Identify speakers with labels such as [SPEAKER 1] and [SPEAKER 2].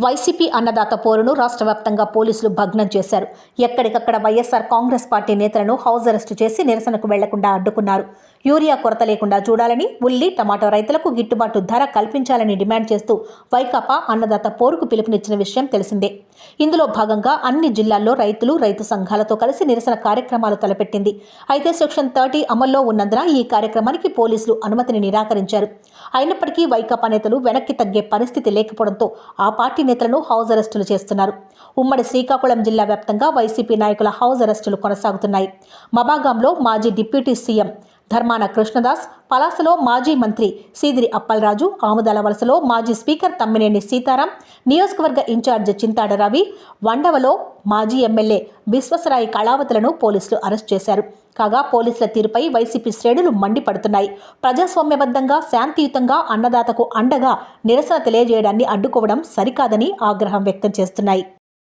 [SPEAKER 1] YCP అన్నదాత పోరును రాష్ట్ర వ్యాప్తంగా పోలీసులు భగ్నం చేశారు. ఎక్కడికక్కడ వైఎస్ఆర్ కాంగ్రెస్ పార్టీ నేతలను హౌస్ అరెస్టు చేసి నిరసనకు వెళ్లకుండా అడ్డుకున్నారు. యూరియా కొరత లేకుండా చూడాలని, ఉల్లి, టమాటో రైతులకు గిట్టుబాటు ధర కల్పించాలని డిమాండ్ చేస్తూ వైకాపా అన్నదాత పోరుకు పిలుపునిచ్చిన విషయం తెలిసిందే. ఇందులో భాగంగా అన్ని జిల్లాల్లో రైతులు, రైతు సంఘాలతో కలిసి నిరసన కార్యక్రమాలు తలపెట్టింది. అయితే సెక్షన్ 30 అమల్లో ఉన్నందున ఈ కార్యక్రమానికి పోలీసులు అనుమతిని నిరాకరించారు. అయినప్పటికీ వైకాపా నేతలు వెనక్కి తగ్గే పరిస్థితి లేకపోవడంతో ఆ పార్టీ నేతలను హౌస్ అరెస్టులు చేస్తున్నారు. ఉమ్మడి శ్రీకాకుళం జిల్లా వ్యాప్తంగా వైసీపీ నాయకుల హౌస్ అరెస్టులు కొనసాగుతున్నాయి. మబాగాంలో మాజీ డిప్యూటీ సీఎం ధర్మాన కృష్ణదాస్, పలాసలో మాజీ మంత్రి సీదిరి అప్పలరాజు, ఆముదాల వలసలో మాజీ స్పీకర్ తమ్మినేని సీతారాం, నియోజకవర్గ ఇన్ఛార్జ్ చింతాడ రవి, వండవలో మాజీ ఎమ్మెల్యే విశ్వసరాయి కళావతులను పోలీసులు అరెస్ట్ చేశారు. కాగా పోలీసుల తీరుపై వైసీపీ శ్రేణులు మండిపడుతున్నాయి. ప్రజాస్వామ్యబద్ధంగా, శాంతియుతంగా అన్నదాతకు అండగా నిరసన తెలియజేయడాన్ని అడ్డుకోవడం సరికాదని ఆగ్రహం వ్యక్తం చేస్తున్నాయి.